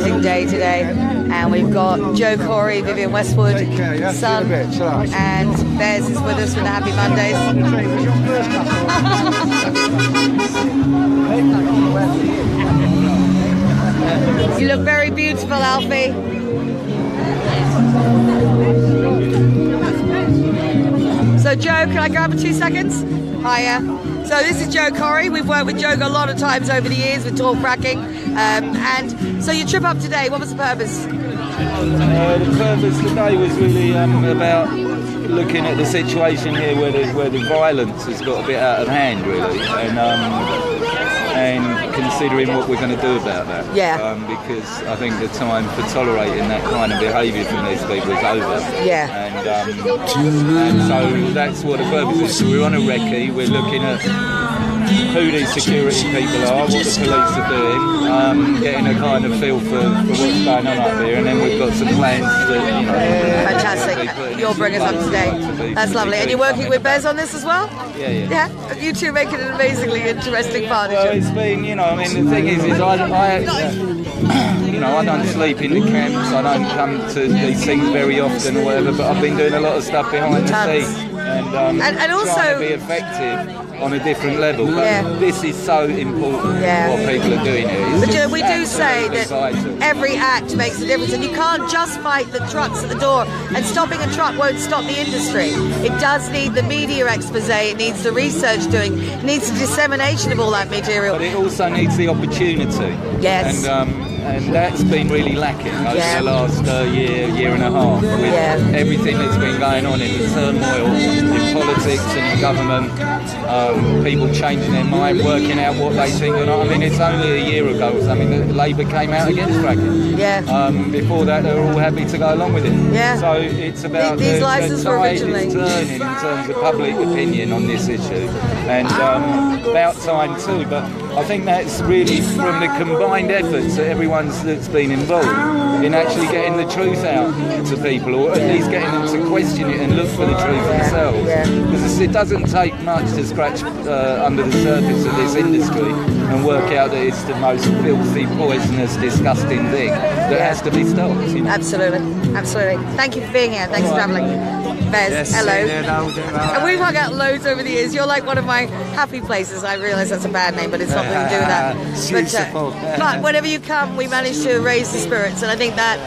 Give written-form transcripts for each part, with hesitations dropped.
amazing day today, and we've got Joe Corey, Vivian Westwood, son, and Bez is with us for the Happy Mondays. You look very beautiful, Alfie. So Joe, can I grab 2 seconds? Hiya. So this is Joe Corey. We've worked with Joe a lot of times over the years with Tall Fracking. And so your trip up today, what was the purpose? The purpose today was really about looking at the situation here where the violence has got a bit out of hand, really, and considering what we're going to do about that. Yeah. Because I think the time for tolerating that kind of behaviour from these people is over. Yeah. And so that's what the purpose is. So we're on a recce, we're looking at who these security people are, what the police are doing, getting a kind of feel for what's going on up here, and then we've got some plans that, you know... Fantastic. You'll bring us up today. That's lovely. And you're working with Bez on this as well? Yeah. Yeah? You two make it an amazingly interesting partnership. Well, it's been, you know, I mean, the thing is I you know, I don't sleep in the camps, I don't come to these things very often or whatever, but I've been doing a lot of stuff behind the scenes. And also trying to be effective on a different level, but this is so important what people are doing here. But you know, we do say that every act makes a difference, and you can't just fight the trucks at the door, and stopping a truck won't stop the industry. It does need the media expose, it needs the research doing, it needs the dissemination of all that material. But it also needs the opportunity. Yes. And that's been really lacking over the last year and a half, with everything that's been going on in the turmoil in politics and in government, people changing their mind, working out what they think or not. I mean, it's only a year ago, Labour came out against fracking. Yeah. Before that, they were all happy to go along with it. Yeah. So it's about these licenses the were tide originally is turning in terms of public opinion on this issue, and about time too. But I think that's really from the combined efforts that everyone's that's been involved in actually getting the truth out to people, or at least getting them to question it and look for the truth themselves. Because it doesn't take much to scratch under the surface of this industry and work out that it's the most filthy, poisonous, disgusting thing that has to be stopped. You know? Absolutely. Thank you for being here. Thanks for travelling. Bez, hello. And we've hung out loads over the years. You're like one of my happy places. I realise that's a bad name, but it's nothing to do with that. But whenever you come, we manage to raise the spirits, and I think that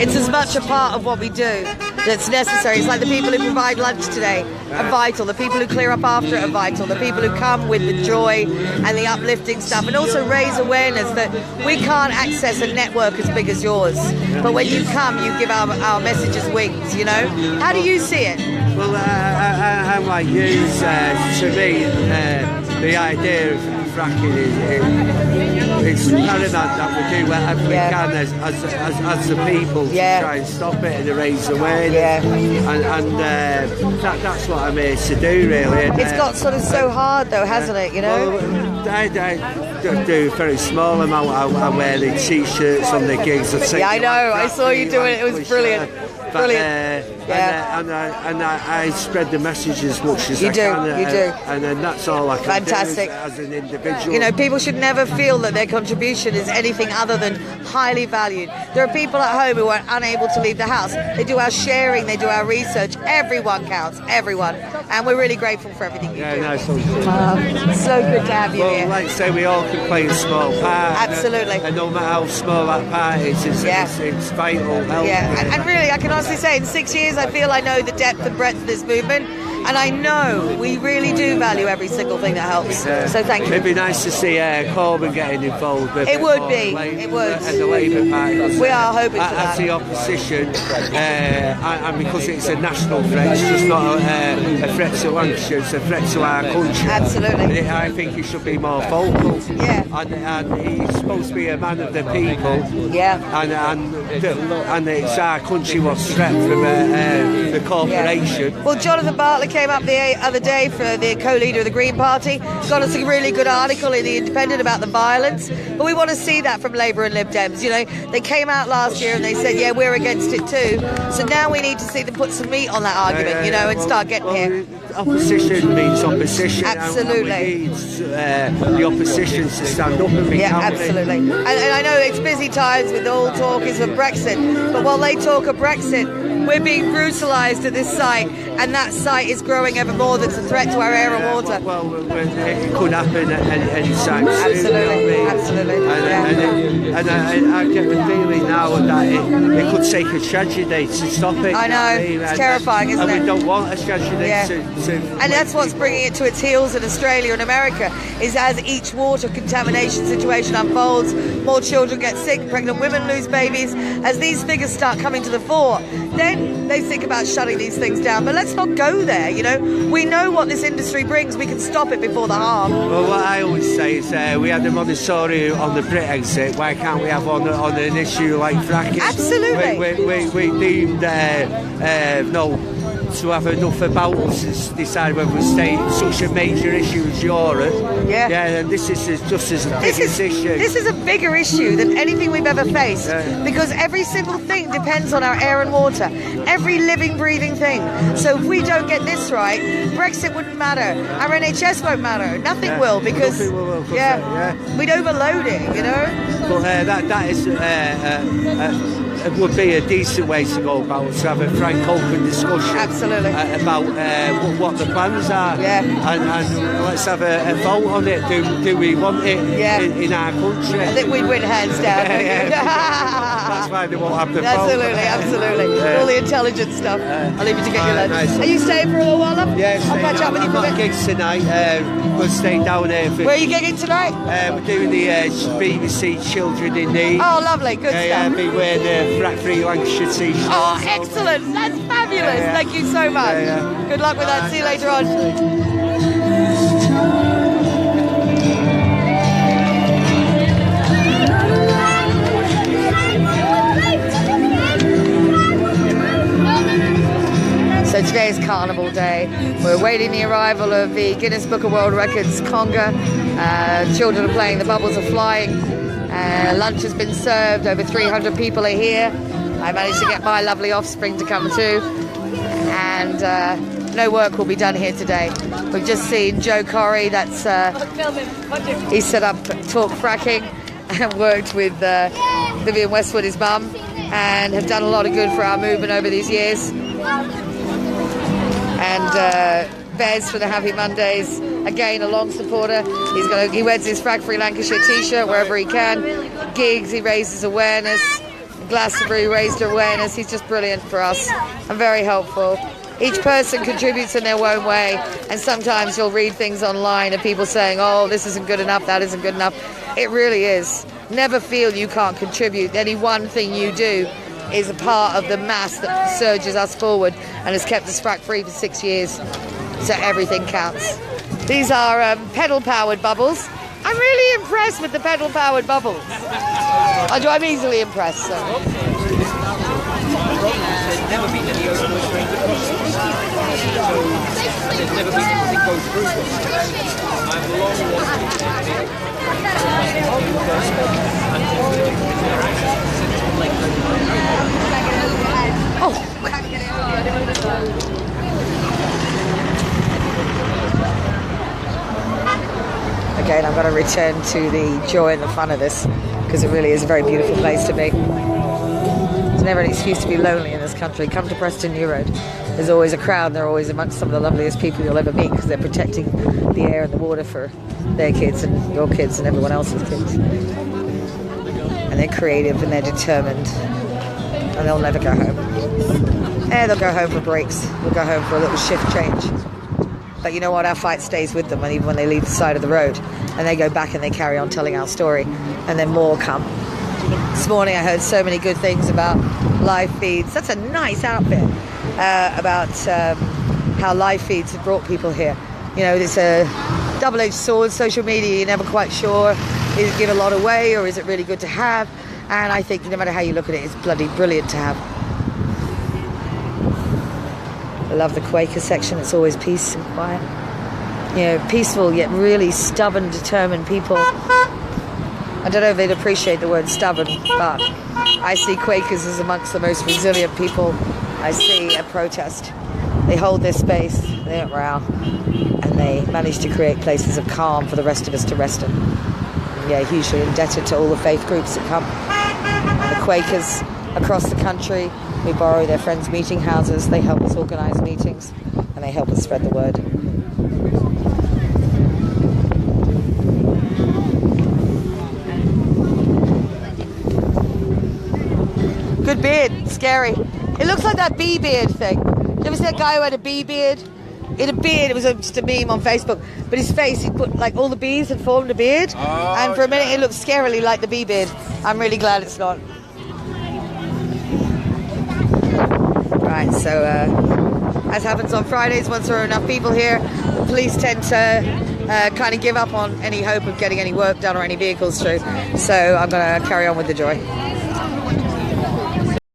it's as much a part of what we do that's necessary. It's like the people who provide lunch today are vital, the people who clear up after it are vital, the people who come with the joy and the uplifting stuff, and also raise awareness that we can't access a network as big as yours, but when you come you give our messages wings, you know. How do you see it? Well, I'm like you. To me, the idea of fracking is paramount that we do whatever we can as the people to try and stop it and raise awareness. And that's what I'm here to do, really. And, it's got sort of so hard though, hasn't it, you know? Well, I do a very small amount. I wear the t-shirts on the gigs. I know, I saw you doing it, it was brilliant. And I spread the message as much as I can. You do. And then that's all I can do Fantastic. as an individual. You know, people should never feel that their contribution is anything other than highly valued. There are people at home who are unable to leave the house. They do our sharing, they do our research. Everyone counts, everyone. And we're really grateful for everything you do. No, so good to have you here. Like I say, we all can play a small part. Absolutely. And no matter how small that part is, it's vital. And really, I can honestly say, in 6 years, I feel I know the depth and breadth of this movement, and I know we really do value every single thing that helps. So thank you. It'd be nice to see Corbyn getting involved. It would be. It would. And the Labour Party. We are hoping for that. As the opposition, and because it's a national threat, it's just not a threat to Lancashire, it's a threat to our country. Absolutely. And I think he should be more vocal. Yeah. And he's supposed to be a man of the people. Yeah. And it's our country what's threat from the corporation. Yeah. Well, Jonathan Bartlett came up the other day for the co-leader of the Green Party, got us a really good article in The Independent about the violence, but we want to see that from Labour and Lib Dems. You know, they came out last year and they said, yeah, we're against it too. So now we need to see them put some meat on that argument, you know, and start getting here. opposition means opposition. Absolutely. And we need the opposition to stand up and be absolutely. And I know it's busy times with all talk is of Brexit, but while they talk of Brexit, we're being brutalised at this site, and that site is growing ever more. That's a threat to our air and water. Well, it could happen at any time soon. Absolutely, absolutely. And I get the feeling now that it could take a tragedy to stop it. I know, it's terrifying, isn't it? And we don't want a tragedy to and that's what's bringing it to its heels in Australia and America, is as each water contamination situation unfolds, more children get sick, pregnant women lose babies. As these figures start coming to the fore, then they think about shutting these things down. But let's not go there, you know. We know what this industry brings. We can stop it before the harm. Well, what I always say is we had a moratorium on the Brit exit. Why can't we have on an issue like fracking? Absolutely. We deemed to have enough about us to decide whether we stay in such a major issue as Europe. And this is just as big issue. This is a bigger issue than anything we've ever faced, because every single thing depends on our air and water, every living, breathing thing. So if we don't get this right, Brexit wouldn't matter, our NHS won't matter, nothing will, because we'd overload it, you know. But that is it would be a decent way to go about to have a frank, open discussion. Absolutely. About what the plans are. And let's have a vote on it. Do we want it in our country? I think we'd win hands down. That's why they won't have the vote. Absolutely. All the intelligent stuff. I'll leave you to get your lunch. Nice. Are you staying for a little while, love? Yeah, I'll catch up with you for a bit. I've got gigs tonight. We'll stay down here. Where are you gigging tonight? We're doing the BBC Children in Need. Oh, lovely. Good stuff. I'll be wearing the Frack Lancashire t-shirt. Oh, excellent. That's fabulous. Thank you so much. Good luck with that. See you later on. So today is Carnival Day. We're awaiting the arrival of the Guinness Book of World Records conga. Children are playing, the bubbles are flying. Lunch has been served, over 300 people are here. I managed to get my lovely offspring to come too. And no work will be done here today. We've just seen Joe Corrie, that's he set up Talk Fracking and worked with Vivian Westwood, his mum, and have done a lot of good for our movement over these years. And Bez for the Happy Mondays, again a long supporter. He wears his Frack Lancashire t-shirt wherever he can. Gigs, he raises awareness. Glastonbury raised awareness. He's just brilliant for us and very helpful. Each person contributes in their own way, and sometimes you'll read things online of people saying, oh, this isn't good enough, that isn't good enough. It really is. Never feel you can't contribute. Any one thing you do is a part of the mass that surges us forward and has kept us frack free for 6 years. So everything counts. These are pedal-powered bubbles. I'm really impressed with the pedal-powered bubbles. I'm easily impressed. So. There's never been any overwhelming there's never been anything go through them. I've long wanted Again, I'm going to return to the joy and the fun of this, because it really is a very beautiful place to be. There's never an excuse to be lonely in this country. Come to Preston New Road. There's always a crowd, and they're always amongst some of the loveliest people you'll ever meet, because they're protecting the air and the water for their kids and your kids and everyone else's kids. And they're creative and they're determined, and they'll never go home. They'll go home for breaks. They'll go home for a little shift change. But you know what? Our fight stays with them, and even when they leave the side of the road, and they go back and they carry on telling our story, and then more come. This morning I heard so many good things about live feeds. That's a nice outfit. About how live feeds have brought people here. You know, it's a double-edged sword. Social media, you're never quite sure. Is it give a lot away, or is it really good to have? And I think no matter how you look at it, it's bloody brilliant to have. I love the Quaker section. It's always peace and quiet. You know, peaceful yet really stubborn, determined people. I don't know if they'd appreciate the word stubborn, but I see Quakers as amongst the most resilient people I see at protest. They hold their space. they don't row, and they manage to create places of calm for the rest of us to rest in. And yeah, hugely indebted to all the faith groups that come. And the Quakers across the country, we borrow their friends' meeting houses, they help us organise meetings, and they help us spread the word. Good beard, scary. It looks like that bee beard thing. You ever see that guy who had a bee beard? In a beard, it was just a meme on Facebook, but his face, he put like all the bees had formed a beard, and for a minute it looked scarily like the bee beard. I'm really glad it's not. Right, so as happens on Fridays, once there are enough people here, the police tend to kind of give up on any hope of getting any work done or any vehicles through. So I'm going to carry on with the joy.